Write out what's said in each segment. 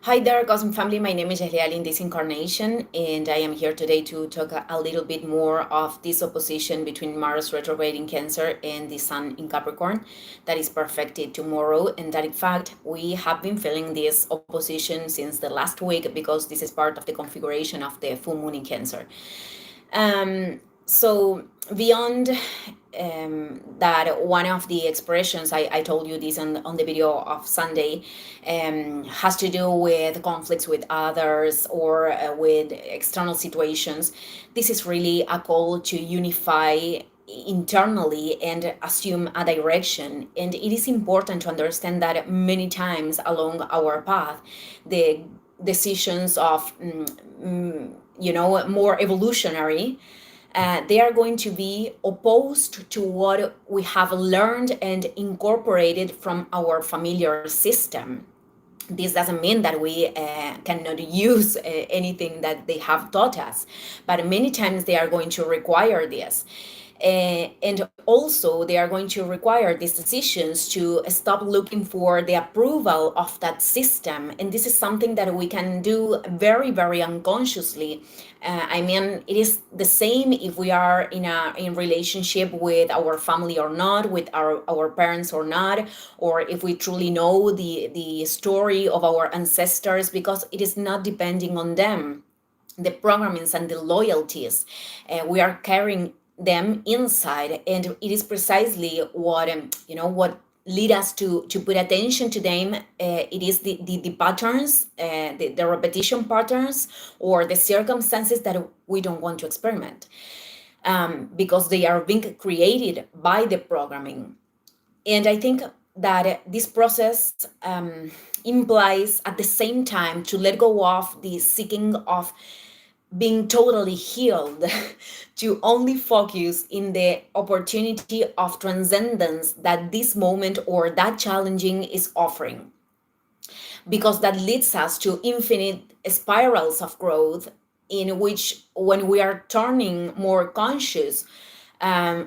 Hi there, Cosmic Family. My name is Jehlial in this incarnation, and I am here today to talk a little bit more of this opposition between Mars retrograde in Cancer and the Sun in Capricorn that is perfected tomorrow. And that, in fact, we have been feeling this opposition since the last week because this is part of the configuration of the full moon in Cancer. So beyond that, one of the expressions I told you this on the video of Sunday has to do with conflicts with others or with external situations. This is really a call to unify internally and assume a direction, and it is important to understand that many times along our path the decisions of more evolutionary, they are going to be opposed to what we have learned and incorporated from our familiar system. This doesn't mean that we cannot use anything that they have taught us, but many times they are going to require this. And also, they are going to require these decisions to stop looking for the approval of that system. And this is something that we can do very, very unconsciously. I mean, it is the same if we are in relationship with our family or not, with our parents or not, or if we truly know the story of our ancestors, because it is not depending on them. The programmings and the loyalties, we are carrying them inside, and it is precisely what lead us to put attention to them. It is the patterns, the repetition patterns, or the circumstances that we don't want to experiment, because they are being created by the programming. And I think that this process implies at the same time to let go of the seeking of being totally healed to only focus in the opportunity of transcendence that this moment or that challenging is offering, because that leads us to infinite spirals of growth, in which when we are turning more conscious,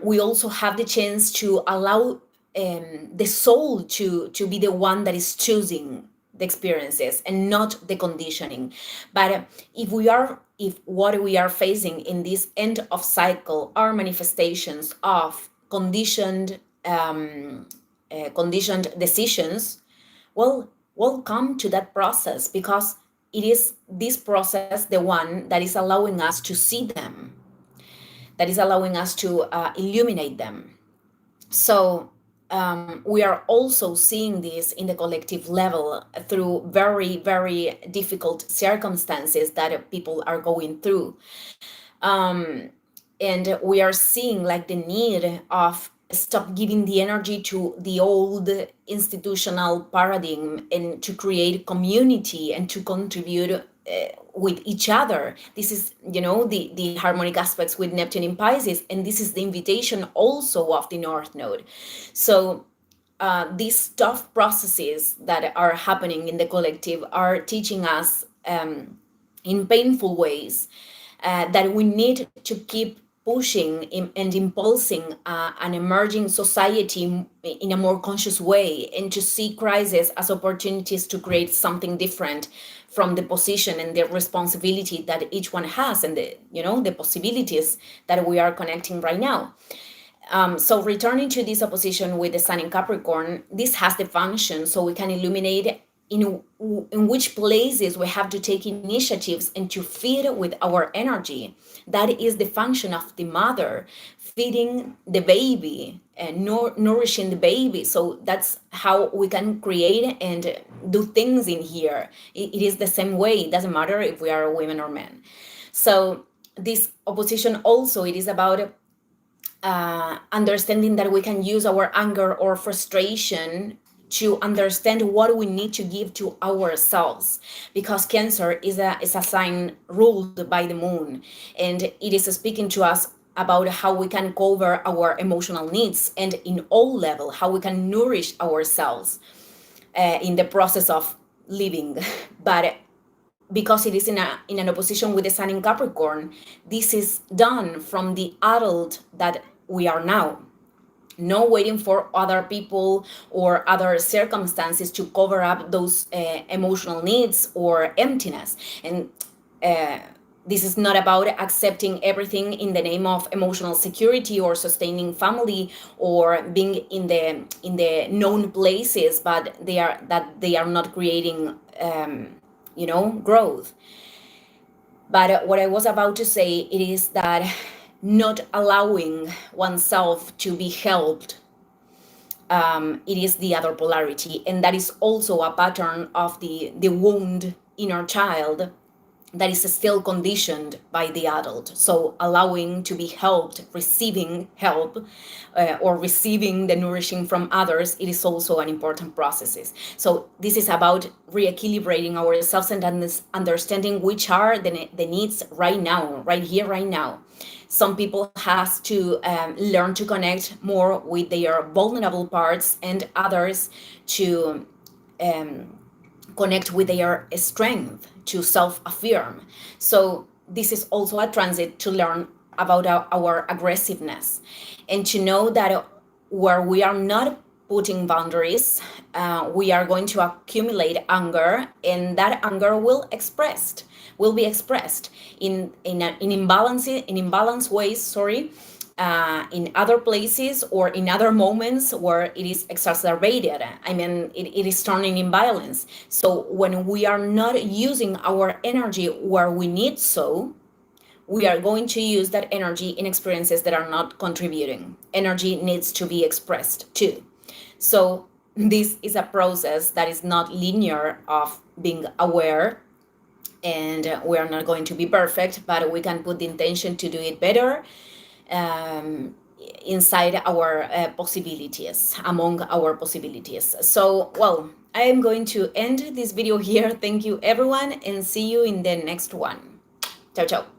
we also have the chance to allow the soul to be the one that is choosing the experiences and not the conditioning. But if what we are facing in this end of cycle are manifestations of conditioned decisions, well, welcome to that process, because it is this process the one that is allowing us to see them, that is allowing us to illuminate them. So we are also seeing this in the collective level through very, very difficult circumstances that people are going through. And we are seeing like the need of stop giving the energy to the old institutional paradigm and to create community and to contribute with each other. This is, the harmonic aspects with Neptune in Pisces, and this is the invitation also of the North Node. So these tough processes that are happening in the collective are teaching us in painful ways that we need to keep pushing and impulsing an emerging society in a more conscious way, and to see crises as opportunities to create something different from the position and the responsibility that each one has, and the possibilities that we are connecting right now. So returning to this opposition with the Sun in Capricorn, this has the function so we can illuminate in which places we have to take initiatives and to feed with our energy. That is the function of the mother, feeding the baby and nourishing the baby. So that's how we can create and do things in here. It is the same way. It doesn't matter if we are women or men. So this opposition also, it is about understanding that we can use our anger or frustration to understand what we need to give to ourselves, because Cancer is a sign ruled by the moon, and it is speaking to us about how we can cover our emotional needs, and in all level how we can nourish ourselves in the process of living. But because it is in an opposition with the Sun in Capricorn, this is done from the adult that we are now. no waiting for other people or other circumstances to cover up those emotional needs or emptiness. And this is not about accepting everything in the name of emotional security or sustaining family or being in the known places, but they are not creating growth. But what I was about to say, it is that not allowing oneself to be helped, it is the other polarity, and that is also a pattern of the wound inner child that is still conditioned by the adult. So allowing to be helped, receiving help, or receiving the nourishing from others, it is also an important process. So this is about re-equilibrating ourselves and understanding which are the needs right now, right here, right now. Some people has to learn to connect more with their vulnerable parts, and others to connect with their strength, to self-affirm. So this is also a transit to learn about our aggressiveness, and to know that where we are not putting boundaries, we are going to accumulate anger, and that anger will be expressed in imbalanced ways, in other places or in other moments where it is exacerbated. I mean, it is turning in violence. So when we are not using our energy where we need so, we are going to use that energy in experiences that are not contributing. Energy needs to be expressed too. So this is a process that is not linear of being aware, and we are not going to be perfect, but we can put the intention to do it better inside our possibilities, among our possibilities. So, well, I am going to end this video here. Thank you, everyone, and see you in the next one. Ciao, ciao.